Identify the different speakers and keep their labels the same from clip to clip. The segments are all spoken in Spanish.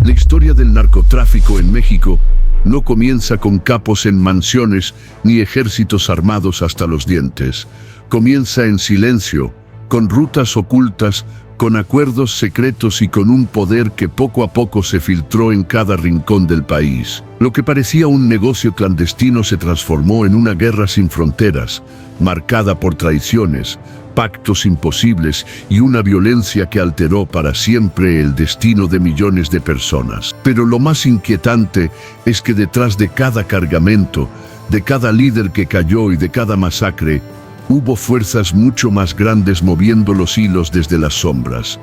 Speaker 1: La historia del narcotráfico en México no comienza con capos en mansiones ni ejércitos armados hasta los dientes. Comienza en silencio, con rutas ocultas, con acuerdos secretos y con un poder que poco a poco se filtró en cada rincón del país. Lo que parecía un negocio clandestino se transformó en una guerra sin fronteras, marcada por traiciones, pactos imposibles y una violencia que alteró para siempre el destino de millones de personas. Pero lo más inquietante es que detrás de cada cargamento, de cada líder que cayó y de cada masacre, hubo fuerzas mucho más grandes moviendo los hilos desde las sombras.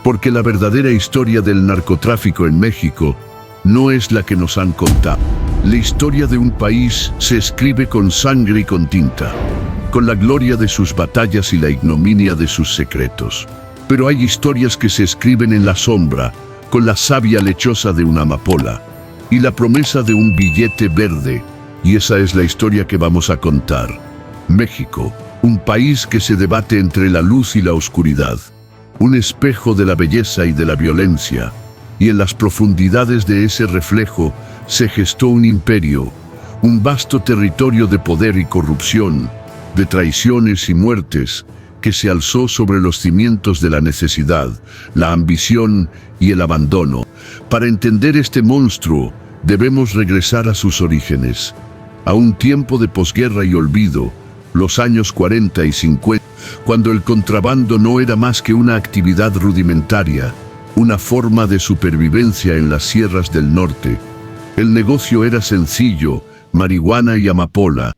Speaker 1: Porque la verdadera historia del narcotráfico en México no es la que nos han contado. La historia de un país se escribe con sangre y con tinta, con la gloria de sus batallas y la ignominia de sus secretos. Pero hay historias que se escriben en la sombra, con la savia lechosa de una amapola y la promesa de un billete verde, y esa es la historia que vamos a contar. México, un país que se debate entre la luz y la oscuridad, un espejo de la belleza y de la violencia, y en las profundidades de ese reflejo se gestó un imperio, un vasto territorio de poder y corrupción, de traiciones y muertes, que se alzó sobre los cimientos de la necesidad, la ambición y el abandono. Para entender este monstruo, debemos regresar a sus orígenes, a un tiempo de posguerra y olvido, los años 40 y 50, cuando el contrabando no era más que una actividad rudimentaria, una forma de supervivencia en las sierras del norte. El negocio era sencillo, marihuana y amapola,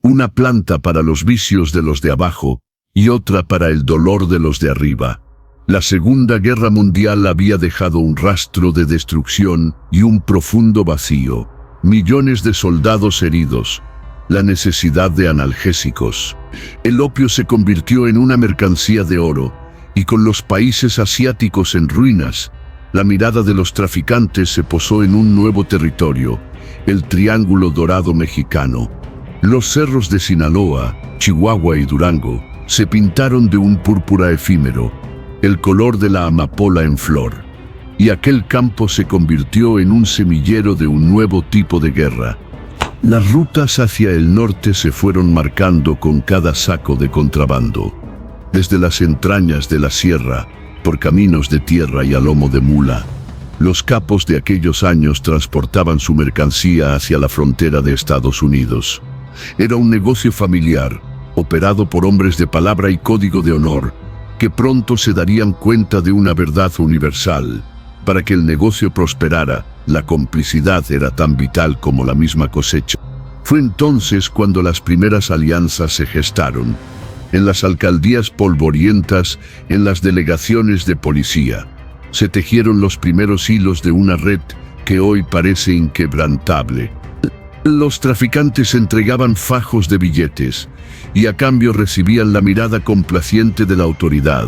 Speaker 1: una planta para los vicios de los de abajo y otra para el dolor de los de arriba. La Segunda Guerra Mundial había dejado un rastro de destrucción y un profundo vacío. Millones de soldados heridos, la necesidad de analgésicos. El opio se convirtió en una mercancía de oro, y con los países asiáticos en ruinas, la mirada de los traficantes se posó en un nuevo territorio, el Triángulo Dorado mexicano. Los cerros de Sinaloa, Chihuahua y Durango se pintaron de un púrpura efímero, el color de la amapola en flor, y aquel campo se convirtió en un semillero de un nuevo tipo de guerra. Las rutas hacia el norte se fueron marcando con cada saco de contrabando, desde las entrañas de la sierra, por caminos de tierra y a lomo de mula. Los capos de aquellos años transportaban su mercancía hacia la frontera de Estados Unidos. Era un negocio familiar, operado por hombres de palabra y código de honor, que pronto se darían cuenta de una verdad universal. Para que el negocio prosperara, la complicidad era tan vital como la misma cosecha. Fue entonces cuando las primeras alianzas se gestaron, en las alcaldías polvorientas, en las delegaciones de policía. Se tejieron los primeros hilos de una red que hoy parece inquebrantable. Los traficantes entregaban fajos de billetes y a cambio recibían la mirada complaciente de la autoridad,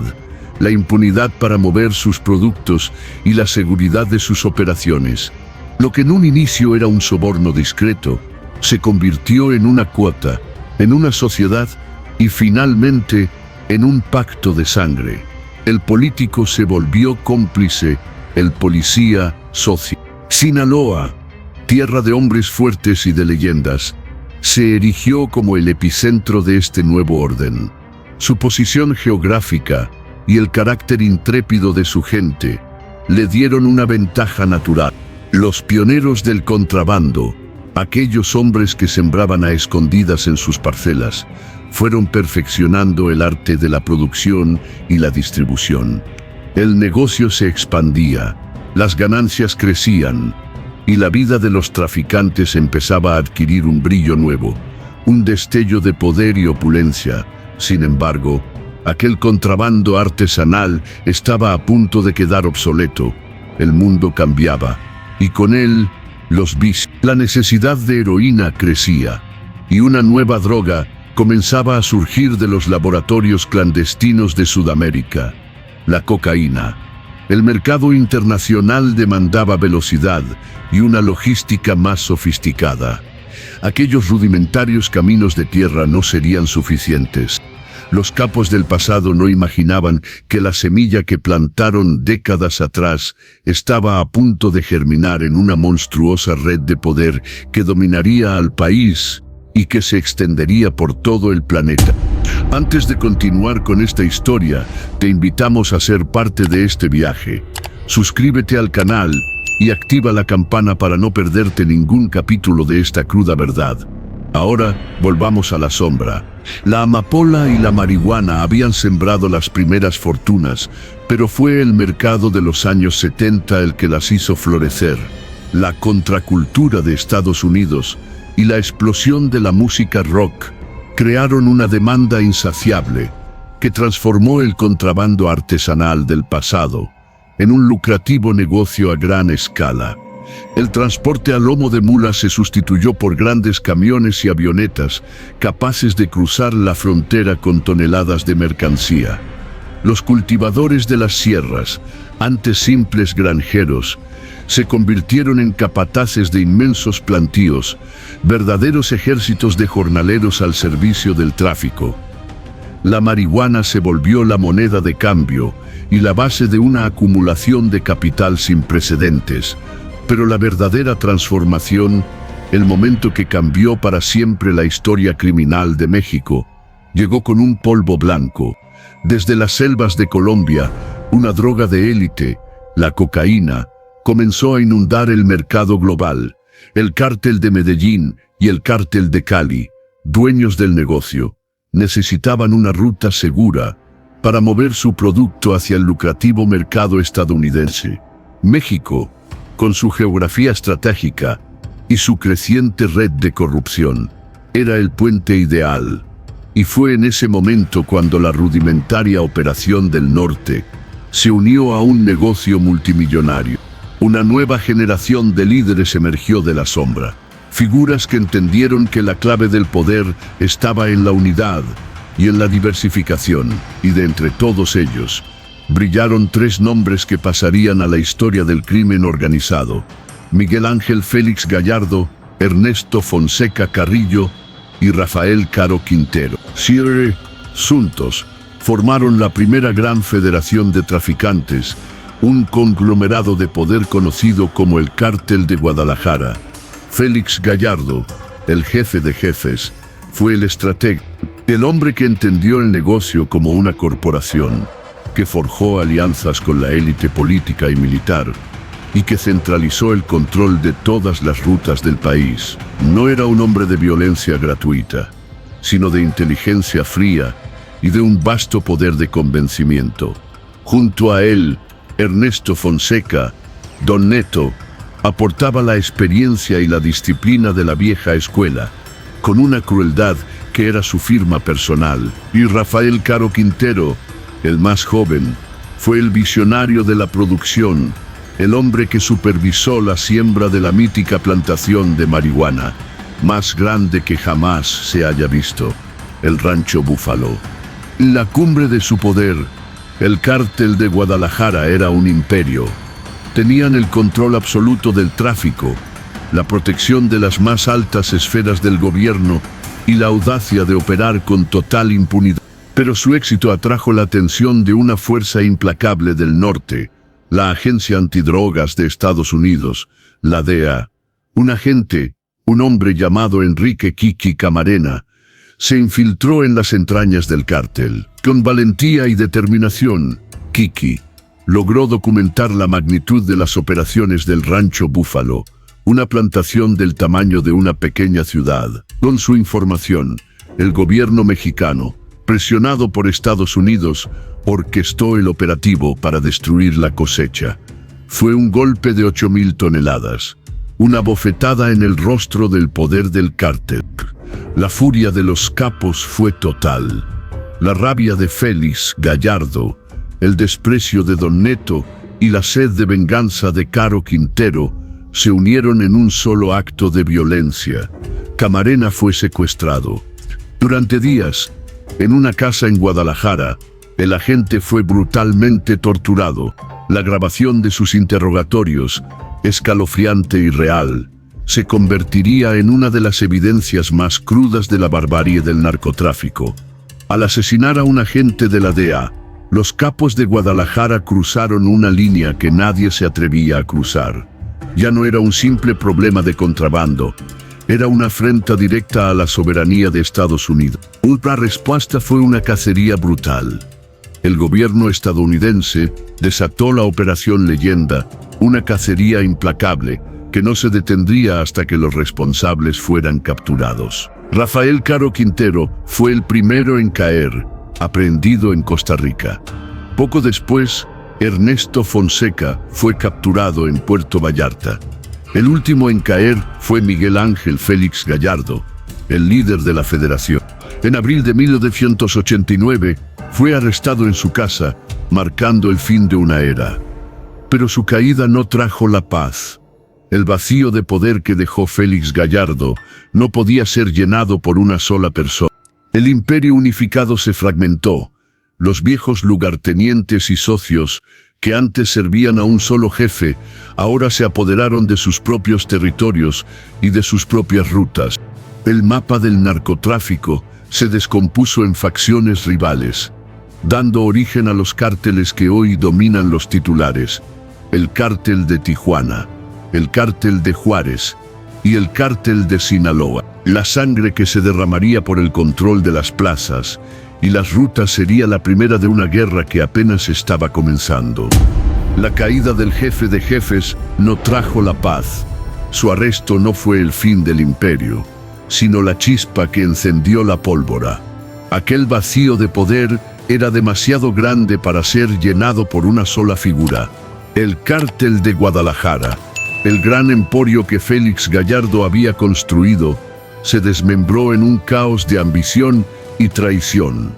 Speaker 1: la impunidad para mover sus productos y la seguridad de sus operaciones. Lo que en un inicio era un soborno discreto, se convirtió en una cuota, en una sociedad y finalmente en un pacto de sangre. El político se volvió cómplice, el policía socio. Sinaloa, tierra de hombres fuertes y de leyendas, se erigió como el epicentro de este nuevo orden. Su posición geográfica y el carácter intrépido de su gente le dieron una ventaja natural. Los pioneros del contrabando, aquellos hombres que sembraban a escondidas en sus parcelas, fueron perfeccionando el arte de la producción y la distribución. El negocio se expandía, las ganancias crecían, y la vida de los traficantes empezaba a adquirir un brillo nuevo, un destello de poder y opulencia. Sin embargo, aquel contrabando artesanal estaba a punto de quedar obsoleto. El mundo cambiaba, y con él, los vicios. La necesidad de heroína crecía, y una nueva droga comenzaba a surgir de los laboratorios clandestinos de Sudamérica: la cocaína. El mercado internacional demandaba velocidad y una logística más sofisticada. Aquellos rudimentarios caminos de tierra no serían suficientes. Los capos del pasado no imaginaban que la semilla que plantaron décadas atrás estaba a punto de germinar en una monstruosa red de poder que dominaría al país y que se extendería por todo el planeta. Antes de continuar con esta historia, te invitamos a ser parte de este viaje. Suscríbete al canal y activa la campana para no perderte ningún capítulo de esta cruda verdad. Ahora, volvamos a la sombra. La amapola y la marihuana habían sembrado las primeras fortunas, pero fue el mercado de los años 70 el que las hizo florecer. La contracultura de Estados Unidos y la explosión de la música rock crearon una demanda insaciable que transformó el contrabando artesanal del pasado en un lucrativo negocio a gran escala. El transporte a lomo de mulas se sustituyó por grandes camiones y avionetas capaces de cruzar la frontera con toneladas de mercancía. Los cultivadores de las sierras, antes simples granjeros, se convirtieron en capataces de inmensos plantíos, verdaderos ejércitos de jornaleros al servicio del tráfico. La marihuana se volvió la moneda de cambio y la base de una acumulación de capital sin precedentes. Pero la verdadera transformación, el momento que cambió para siempre la historia criminal de México, llegó con un polvo blanco. Desde las selvas de Colombia, una droga de élite, la cocaína, comenzó a inundar el mercado global. El cártel de Medellín y el cártel de Cali, dueños del negocio, necesitaban una ruta segura para mover su producto hacia el lucrativo mercado estadounidense. México, con su geografía estratégica y su creciente red de corrupción, era el puente ideal. Y fue en ese momento cuando la rudimentaria Operación del Norte se unió a un negocio multimillonario. Una nueva generación de líderes emergió de la sombra. Figuras que entendieron que la clave del poder estaba en la unidad y en la diversificación, y de entre todos ellos, brillaron tres nombres que pasarían a la historia del crimen organizado: Miguel Ángel Félix Gallardo, Ernesto Fonseca Carrillo y Rafael Caro Quintero. Juntos formaron la primera gran federación de traficantes, un conglomerado de poder conocido como el Cártel de Guadalajara. Félix Gallardo, el jefe de jefes, fue el estratega, el hombre que entendió el negocio como una corporación, que forjó alianzas con la élite política y militar, y que centralizó el control de todas las rutas del país. No era un hombre de violencia gratuita, sino de inteligencia fría y de un vasto poder de convencimiento. Junto a él, Ernesto Fonseca, Don Neto, aportaba la experiencia y la disciplina de la vieja escuela, con una crueldad que era su firma personal. Y Rafael Caro Quintero, el más joven, fue el visionario de la producción, el hombre que supervisó la siembra de la mítica plantación de marihuana, más grande que jamás se haya visto, el Rancho Búfalo. En la cumbre de su poder, el cártel de Guadalajara era un imperio. Tenían el control absoluto del tráfico, la protección de las más altas esferas del gobierno y la audacia de operar con total impunidad. Pero su éxito atrajo la atención de una fuerza implacable del norte, la Agencia Antidrogas de Estados Unidos, la DEA. Un agente, un hombre llamado Enrique Kiki Camarena, se infiltró en las entrañas del cártel. Con valentía y determinación, Kiki logró documentar la magnitud de las operaciones del Rancho Búfalo, una plantación del tamaño de una pequeña ciudad. Con su información, el gobierno mexicano, presionado por Estados Unidos, orquestó el operativo para destruir la cosecha. Fue un golpe de 8,000 toneladas, una bofetada en el rostro del poder del cártel. La furia de los capos fue total. La rabia de Félix Gallardo, el desprecio de Don Neto y la sed de venganza de Caro Quintero se unieron en un solo acto de violencia. Camarena fue secuestrado. Durante días, en una casa en Guadalajara, el agente fue brutalmente torturado. La grabación de sus interrogatorios, escalofriante y real, se convertiría en una de las evidencias más crudas de la barbarie del narcotráfico. Al asesinar a un agente de la DEA, los capos de Guadalajara cruzaron una línea que nadie se atrevía a cruzar. Ya no era un simple problema de contrabando, era una afrenta directa a la soberanía de Estados Unidos. La respuesta fue una cacería brutal. El gobierno estadounidense desató la Operación Leyenda, una cacería implacable que no se detendría hasta que los responsables fueran capturados. Rafael Caro Quintero fue el primero en caer, aprehendido en Costa Rica. Poco después, Ernesto Fonseca fue capturado en Puerto Vallarta. El último en caer fue Miguel Ángel Félix Gallardo, el líder de la Federación. En abril de 1989, fue arrestado en su casa, marcando el fin de una era. Pero su caída no trajo la paz. El vacío de poder que dejó Félix Gallardo no podía ser llenado por una sola persona. El imperio unificado se fragmentó. Los viejos lugartenientes y socios, que antes servían a un solo jefe, ahora se apoderaron de sus propios territorios y de sus propias rutas. El mapa del narcotráfico se descompuso en facciones rivales, dando origen a los cárteles que hoy dominan los titulares: el cártel de Tijuana, el cártel de Juárez y el cártel de Sinaloa. La sangre que se derramaría por el control de las plazas y las rutas sería la primera de una guerra que apenas estaba comenzando. La caída del jefe de jefes no trajo la paz. Su arresto no fue el fin del imperio, sino la chispa que encendió la pólvora. Aquel vacío de poder era demasiado grande para ser llenado por una sola figura: el cártel de Guadalajara. El gran emporio que Félix Gallardo había construido se desmembró en un caos de ambición y traición.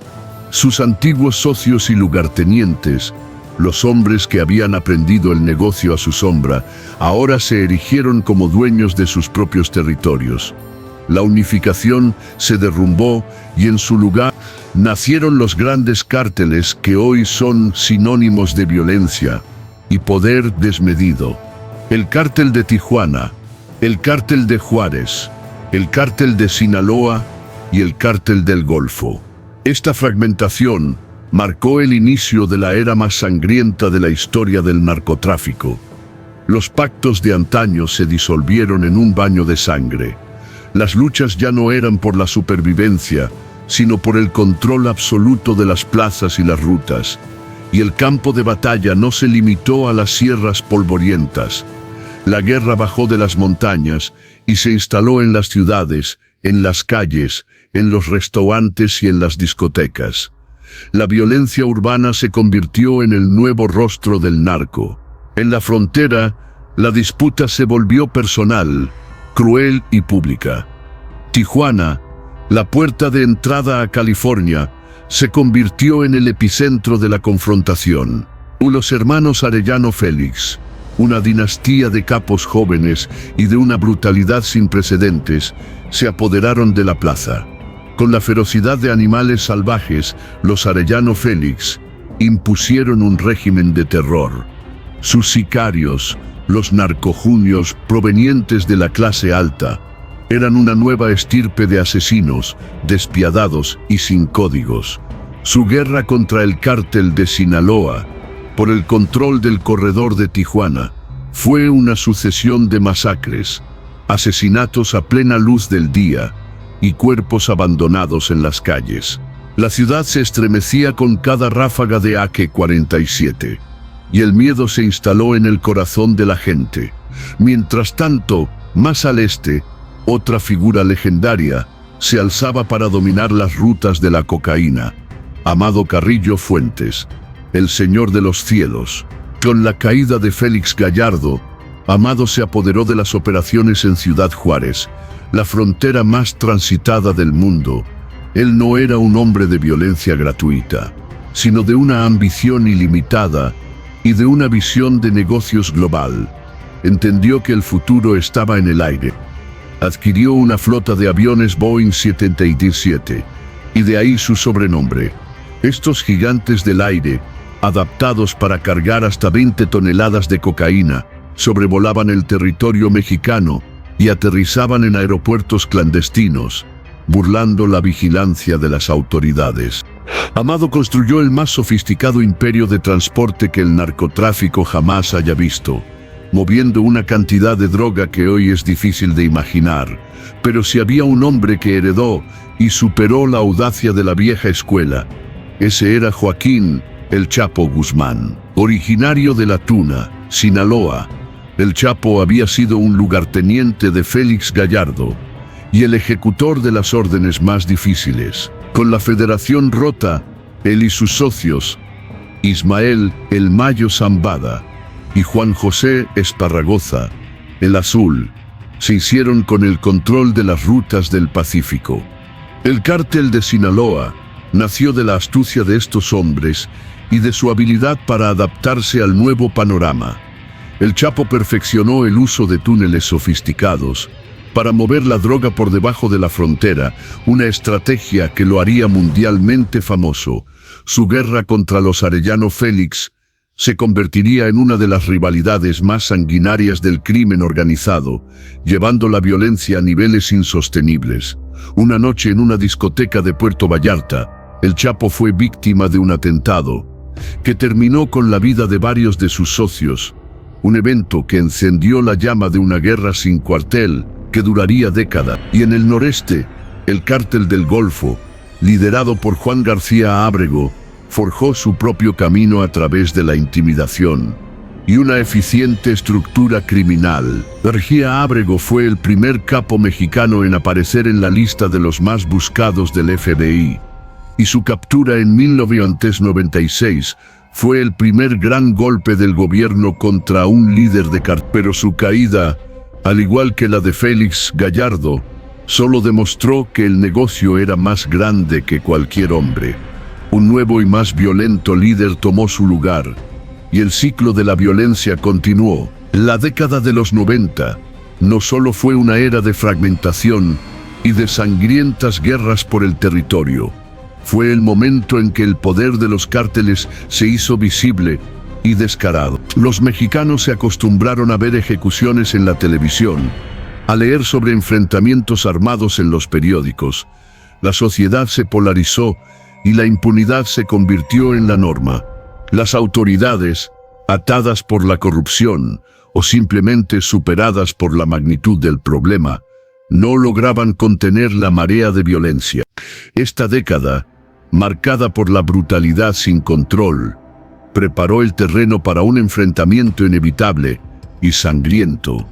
Speaker 1: Sus antiguos socios y lugartenientes, los hombres que habían aprendido el negocio a su sombra, ahora se erigieron como dueños de sus propios territorios. La unificación se derrumbó y en su lugar nacieron los grandes cárteles que hoy son sinónimos de violencia y poder desmedido. El cártel de Tijuana, el cártel de Juárez, el cártel de Sinaloa y el cártel del Golfo. Esta fragmentación marcó el inicio de la era más sangrienta de la historia del narcotráfico. Los pactos de antaño se disolvieron en un baño de sangre. Las luchas ya no eran por la supervivencia, sino por el control absoluto de las plazas y las rutas. Y el campo de batalla no se limitó a las sierras polvorientas. La guerra bajó de las montañas y se instaló en las ciudades, en las calles, en los restaurantes y en las discotecas. La violencia urbana se convirtió en el nuevo rostro del narco. En la frontera, la disputa se volvió personal, cruel y pública. Tijuana, la puerta de entrada a California, se convirtió en el epicentro de la confrontación. Los hermanos Arellano Félix, una dinastía de capos jóvenes y de una brutalidad sin precedentes, se apoderaron de la plaza. Con la ferocidad de animales salvajes, los Arellano Félix impusieron un régimen de terror. Sus sicarios, los narcojunios provenientes de la clase alta, eran una nueva estirpe de asesinos, despiadados y sin códigos. Su guerra contra el cártel de Sinaloa, por el control del corredor de Tijuana, fue una sucesión de masacres, asesinatos a plena luz del día y cuerpos abandonados en las calles. La ciudad se estremecía con cada ráfaga de AK-47, y el miedo se instaló en el corazón de la gente. Mientras tanto, más al este, otra figura legendaria se alzaba para dominar las rutas de la cocaína: Amado Carrillo Fuentes, el Señor de los Cielos. Con la caída de Félix Gallardo, Amado se apoderó de las operaciones en Ciudad Juárez, la frontera más transitada del mundo. Él no era un hombre de violencia gratuita, sino de una ambición ilimitada y de una visión de negocios global. Entendió que el futuro estaba en el aire. Adquirió una flota de aviones Boeing 717, y de ahí su sobrenombre. Estos gigantes del aire, adaptados para cargar hasta 20 toneladas de cocaína, sobrevolaban el territorio mexicano y aterrizaban en aeropuertos clandestinos, burlando la vigilancia de las autoridades. Amado construyó el más sofisticado imperio de transporte que el narcotráfico jamás haya visto, moviendo una cantidad de droga que hoy es difícil de imaginar. Pero si había un hombre que heredó y superó la audacia de la vieja escuela, ese era Joaquín El Chapo Guzmán. Originario de La Tuna, Sinaloa, El Chapo había sido un lugarteniente de Félix Gallardo y el ejecutor de las órdenes más difíciles. Con la federación rota, él y sus socios, Ismael El Mayo Zambada y Juan José Esparragoza, El Azul, se hicieron con el control de las rutas del Pacífico. El cártel de Sinaloa nació de la astucia de estos hombres y de su habilidad para adaptarse al nuevo panorama. El Chapo perfeccionó el uso de túneles sofisticados para mover la droga por debajo de la frontera, una estrategia que lo haría mundialmente famoso. Su guerra contra los Arellano Félix se convertiría en una de las rivalidades más sanguinarias del crimen organizado, llevando la violencia a niveles insostenibles. Una noche en una discoteca de Puerto Vallarta, El Chapo fue víctima de un atentado que terminó con la vida de varios de sus socios, un evento que encendió la llama de una guerra sin cuartel que duraría décadas. Y en el noreste, el Cártel del Golfo, liderado por Juan García Ábrego, forjó su propio camino a través de la intimidación y una eficiente estructura criminal. García Ábrego fue el primer capo mexicano en aparecer en la lista de los más buscados del FBI, y su captura en 1996 fue el primer gran golpe del gobierno contra un líder de cártel. Pero su caída, al igual que la de Félix Gallardo, solo demostró que el negocio era más grande que cualquier hombre. Un nuevo y más violento líder tomó su lugar, y el ciclo de la violencia continuó. La década de los 90 no solo fue una era de fragmentación y de sangrientas guerras por el territorio, fue el momento en que el poder de los cárteles se hizo visible y descarado. Los mexicanos se acostumbraron a ver ejecuciones en la televisión, a leer sobre enfrentamientos armados en los periódicos. La sociedad se polarizó y la impunidad se convirtió en la norma. Las autoridades, atadas por la corrupción o simplemente superadas por la magnitud del problema, no lograban contener la marea de violencia. Esta década, marcada por la brutalidad sin control, preparó el terreno para un enfrentamiento inevitable y sangriento.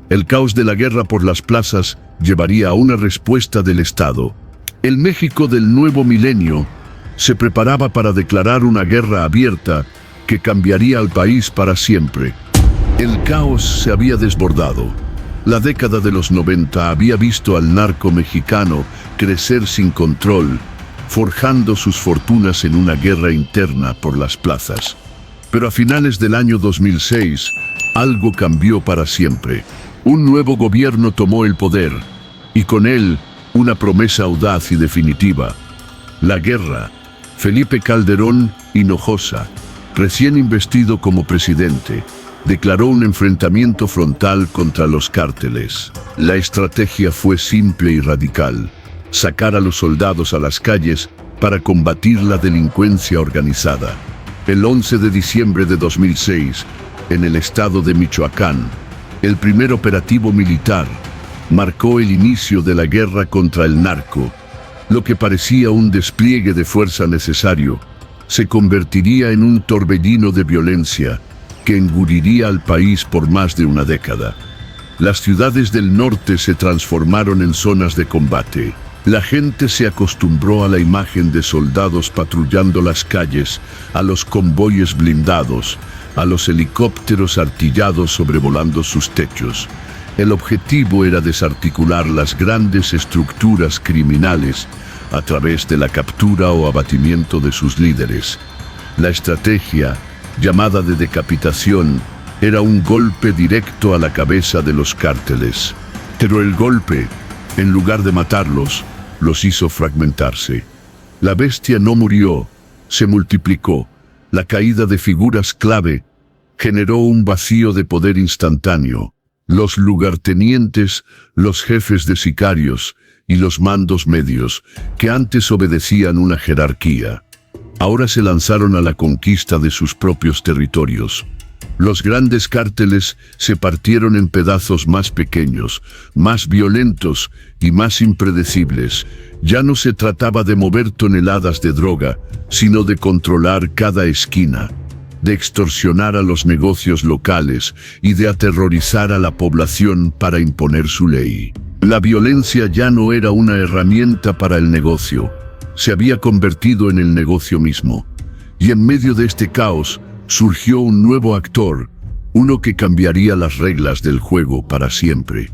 Speaker 1: El caos de la guerra por las plazas llevaría a una respuesta del Estado. El México del nuevo milenio se preparaba para declarar una guerra abierta que cambiaría al país para siempre. El caos se había desbordado. La década de los 90 había visto al narco mexicano crecer sin control, forjando sus fortunas en una guerra interna por las plazas. Pero a finales del año 2006, algo cambió para siempre. Un nuevo gobierno tomó el poder, y con él, una promesa audaz y definitiva: la guerra. Felipe Calderón Hinojosa, recién investido como presidente, declaró un enfrentamiento frontal contra los cárteles. La estrategia fue simple y radical: sacar a los soldados a las calles para combatir la delincuencia organizada. El 11 de diciembre de 2006, en el estado de Michoacán, el primer operativo militar marcó el inicio de la guerra contra el narco. Lo que parecía un despliegue de fuerza necesario se convertiría en un torbellino de violencia que engulliría al país por más de una década. Las ciudades del norte se transformaron en zonas de combate. La gente se acostumbró a la imagen de soldados patrullando las calles, a los convoyes blindados, a los helicópteros artillados sobrevolando sus techos. El objetivo era desarticular las grandes estructuras criminales a través de la captura o abatimiento de sus líderes. La estrategia, llamada de decapitación, era un golpe directo a la cabeza de los cárteles. Pero el golpe, en lugar de matarlos, los hizo fragmentarse. La bestia no murió, se multiplicó. La caída de figuras clave generó un vacío de poder instantáneo. Los lugartenientes, los jefes de sicarios y los mandos medios, que antes obedecían una jerarquía. Ahora se lanzaron a la conquista de sus propios territorios. Los grandes cárteles se partieron en pedazos más pequeños, más violentos y más impredecibles. Ya no se trataba de mover toneladas de droga, sino de controlar cada esquina, de extorsionar a los negocios locales y de aterrorizar a la población para imponer su ley. La violencia ya no era una herramienta para el negocio, se había convertido en el negocio mismo. Y en medio de este caos, surgió un nuevo actor, uno que cambiaría las reglas del juego para siempre.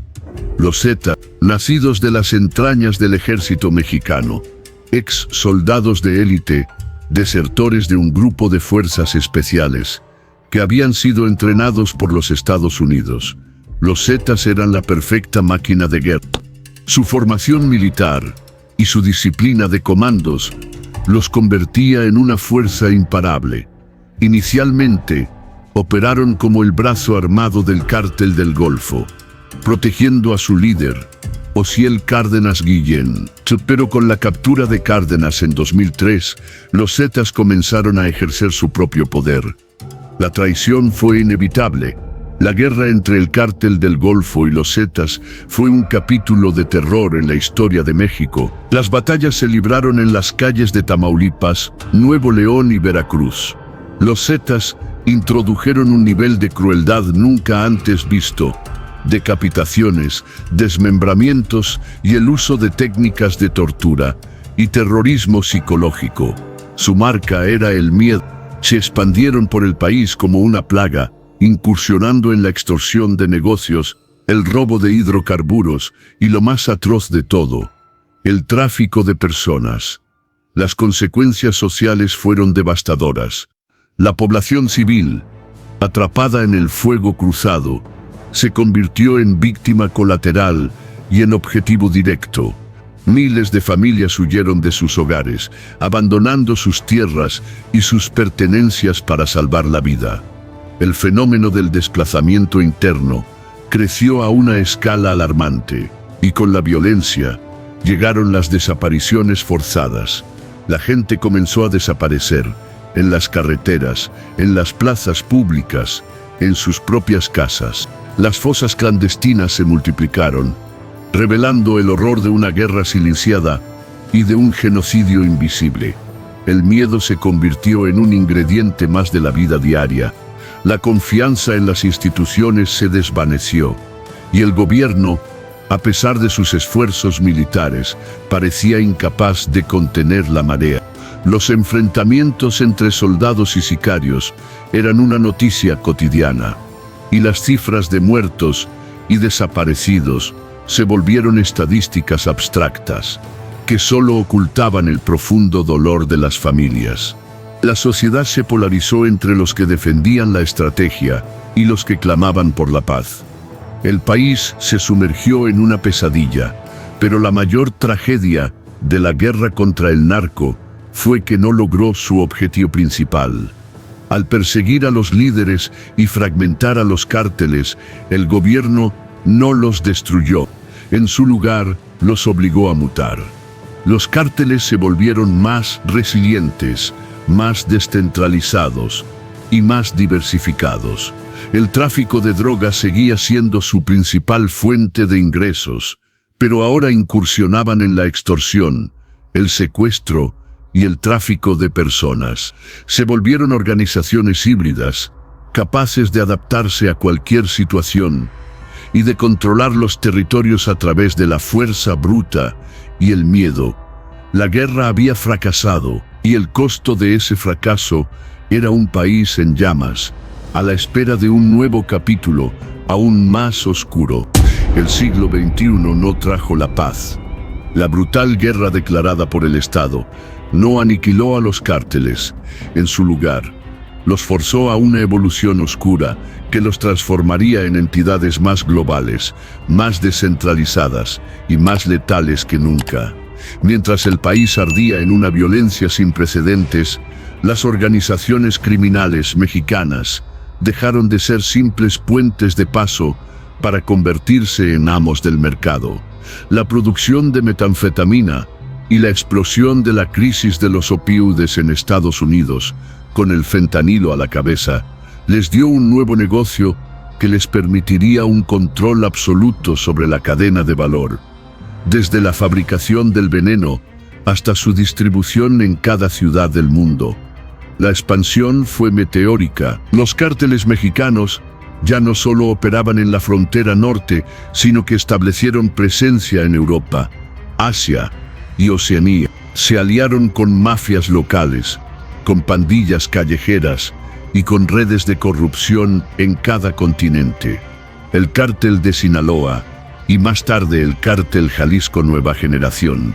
Speaker 1: Los Zetas, nacidos de las entrañas del ejército mexicano, ex soldados de élite, desertores de un grupo de fuerzas especiales, que habían sido entrenados por los Estados Unidos. Los Zetas eran la perfecta máquina de guerra. Su formación militar y su disciplina de comandos los convertía en una fuerza imparable. Inicialmente, operaron como el brazo armado del Cártel del Golfo, protegiendo a su líder, Osiel Cárdenas Guillén. Pero con la captura de Cárdenas en 2003, los Zetas comenzaron a ejercer su propio poder. La traición fue inevitable. La guerra entre el Cártel del Golfo y los Zetas fue un capítulo de terror en la historia de México. Las batallas se libraron en las calles de Tamaulipas, Nuevo León y Veracruz. Los Zetas introdujeron un nivel de crueldad nunca antes visto: decapitaciones, desmembramientos y el uso de técnicas de tortura y terrorismo psicológico. Su marca era el miedo. Se expandieron por el país como una plaga, incursionando en la extorsión de negocios, el robo de hidrocarburos y lo más atroz de todo, el tráfico de personas. Las consecuencias sociales fueron devastadoras. La población civil, atrapada en el fuego cruzado, se convirtió en víctima colateral y en objetivo directo. Miles de familias huyeron de sus hogares, abandonando sus tierras y sus pertenencias para salvar la vida. El fenómeno del desplazamiento interno creció a una escala alarmante, y con la violencia llegaron las desapariciones forzadas. La gente comenzó a desaparecer en las carreteras, en las plazas públicas, en sus propias casas. Las fosas clandestinas se multiplicaron, revelando el horror de una guerra silenciada y de un genocidio invisible. El miedo se convirtió en un ingrediente más de la vida diaria. La confianza en las instituciones se desvaneció, y el gobierno, a pesar de sus esfuerzos militares, parecía incapaz de contener la marea. Los enfrentamientos entre soldados y sicarios eran una noticia cotidiana, y las cifras de muertos y desaparecidos se volvieron estadísticas abstractas, que solo ocultaban el profundo dolor de las familias. La sociedad se polarizó entre los que defendían la estrategia y los que clamaban por la paz. El país se sumergió en una pesadilla, pero la mayor tragedia de la guerra contra el narco fue que no logró su objetivo principal. Al perseguir a los líderes y fragmentar a los cárteles, el gobierno no los destruyó. En su lugar, los obligó a mutar. Los cárteles se volvieron más resilientes, más descentralizados y más diversificados. El tráfico de drogas seguía siendo su principal fuente de ingresos, pero ahora incursionaban en la extorsión, el secuestro y el tráfico de personas. Se volvieron organizaciones híbridas, capaces de adaptarse a cualquier situación y de controlar los territorios a través de la fuerza bruta y el miedo. La guerra había fracasado, y el costo de ese fracaso era un país en llamas, a la espera de un nuevo capítulo, aún más oscuro. El siglo XXI no trajo la paz. La brutal guerra declarada por el Estado no aniquiló a los cárteles. En su lugar, los forzó a una evolución oscura que los transformaría en entidades más globales, más descentralizadas y más letales que nunca. Mientras el país ardía en una violencia sin precedentes, las organizaciones criminales mexicanas dejaron de ser simples puentes de paso para convertirse en amos del mercado. la producción de metanfetamina y la explosión de la crisis de los opioides en Estados Unidos, con el fentanilo a la cabeza, les dio un nuevo negocio que les permitiría un control absoluto sobre la cadena de valor, desde la fabricación del veneno hasta su distribución en cada ciudad del mundo. La expansión fue meteórica. Los cárteles mexicanos ya no solo operaban en la frontera norte, sino que establecieron presencia en Europa, Asia y Oceanía. Se aliaron con mafias locales, con pandillas callejeras y con redes de corrupción en cada continente. El cártel de Sinaloa y más tarde el cártel Jalisco Nueva Generación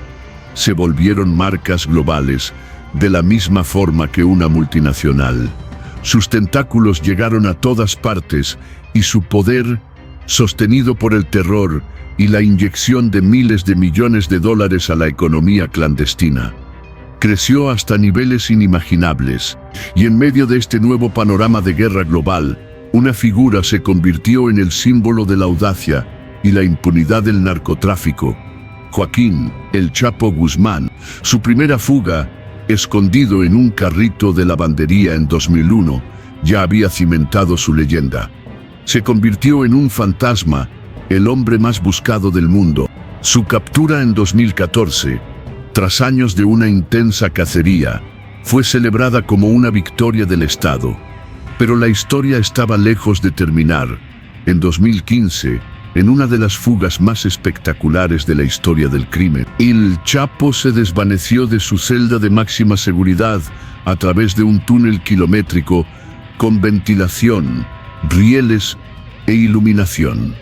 Speaker 1: se volvieron marcas globales de la misma forma que una multinacional. Sus tentáculos llegaron a todas partes y su poder, sostenido por el terror y la inyección de miles de millones de dólares a la economía clandestina, creció hasta niveles inimaginables. Y en medio de este nuevo panorama de guerra global, una figura se convirtió en el símbolo de la audacia y la impunidad del narcotráfico: Joaquín El Chapo Guzmán. Su primera fuga, escondido en un carrito de lavandería en 2001, ya había cimentado su leyenda. Se convirtió en un fantasma, el hombre más buscado del mundo. Su captura en 2014, tras años de una intensa cacería, fue celebrada como una victoria del Estado. Pero la historia estaba lejos de terminar. En 2015, en una de las fugas más espectaculares de la historia del crimen, El Chapo se desvaneció de su celda de máxima seguridad a través de un túnel kilométrico con ventilación, rieles e iluminación.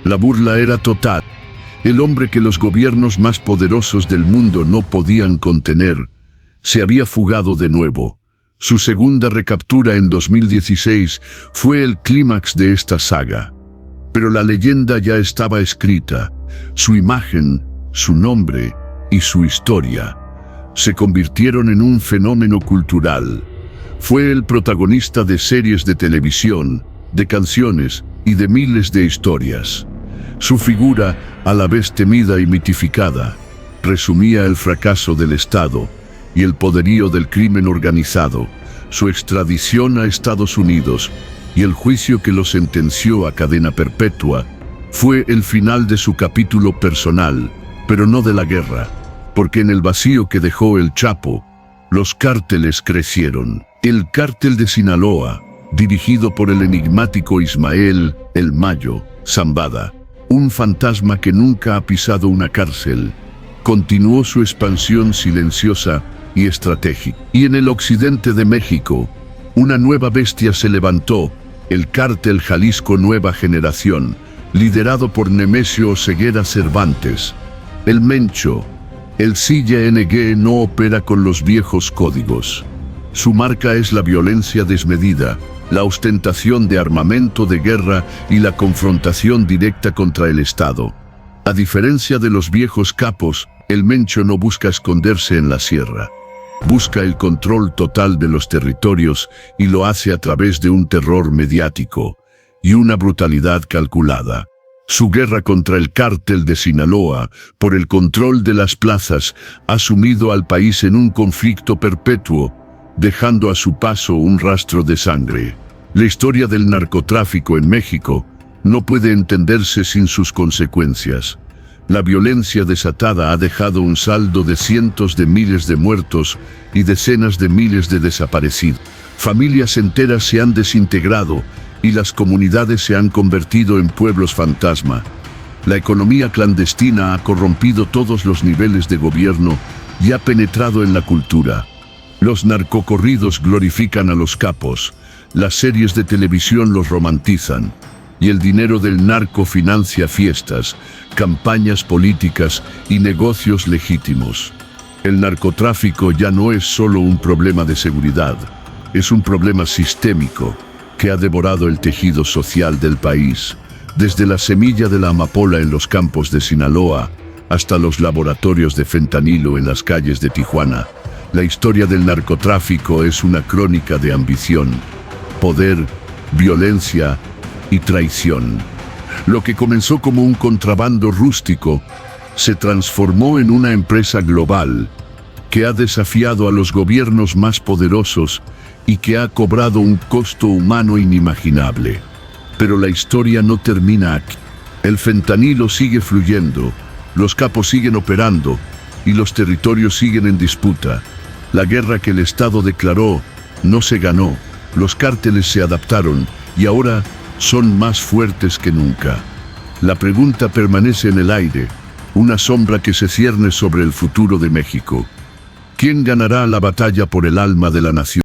Speaker 1: La burla era total. El hombre que los gobiernos más poderosos del mundo no podían contener se había fugado de nuevo. Su segunda recaptura en 2016 fue el clímax de esta saga. Pero la leyenda ya estaba escrita. Su imagen, su nombre y su historia se convirtieron en un fenómeno cultural. Fue el protagonista de series de televisión, de canciones y de miles de historias. Su figura, a la vez temida y mitificada, resumía el fracaso del Estado y el poderío del crimen organizado, su extradición a Estados Unidos y el juicio que lo sentenció a cadena perpetua fue el final de su capítulo personal, pero no de la guerra, porque en el vacío que dejó el Chapo, los cárteles crecieron. El cártel de Sinaloa, dirigido por el enigmático Ismael El Mayo Zambada, un fantasma que nunca ha pisado una cárcel, continuó su expansión silenciosa y estratégica. Y en el occidente de México, una nueva bestia se levantó, el cártel Jalisco Nueva Generación, liderado por Nemesio Oseguera Cervantes. El Mencho, el CNG, no opera con los viejos códigos. Su marca es la violencia desmedida, la ostentación de armamento de guerra y la confrontación directa contra el Estado. A diferencia de los viejos capos, el Mencho no busca esconderse en la sierra. Busca el control total de los territorios y lo hace a través de un terror mediático y una brutalidad calculada. Su guerra contra el cártel de Sinaloa, por el control de las plazas, ha sumido al país en un conflicto perpetuo, dejando a su paso un rastro de sangre. La historia del narcotráfico en México no puede entenderse sin sus consecuencias. La violencia desatada ha dejado un saldo de cientos de miles de muertos y decenas de miles de desaparecidos. Familias enteras se han desintegrado y las comunidades se han convertido en pueblos fantasma. La economía clandestina ha corrompido todos los niveles de gobierno y ha penetrado en la cultura. Los narcocorridos glorifican a los capos, las series de televisión los romantizan, y el dinero del narco financia fiestas, campañas políticas y negocios legítimos. El narcotráfico ya no es solo un problema de seguridad, es un problema sistémico que ha devorado el tejido social del país, desde la semilla de la amapola en los campos de Sinaloa hasta los laboratorios de fentanilo en las calles de Tijuana. La historia del narcotráfico es una crónica de ambición, poder, violencia y traición. Lo que comenzó como un contrabando rústico se transformó en una empresa global que ha desafiado a los gobiernos más poderosos y que ha cobrado un costo humano inimaginable. Pero la historia no termina aquí. El fentanilo sigue fluyendo, los capos siguen operando y los territorios siguen en disputa. La guerra que el Estado declaró no se ganó, los cárteles se adaptaron y ahora son más fuertes que nunca. La pregunta permanece en el aire, una sombra que se cierne sobre el futuro de México. ¿Quién ganará la batalla por el alma de la nación?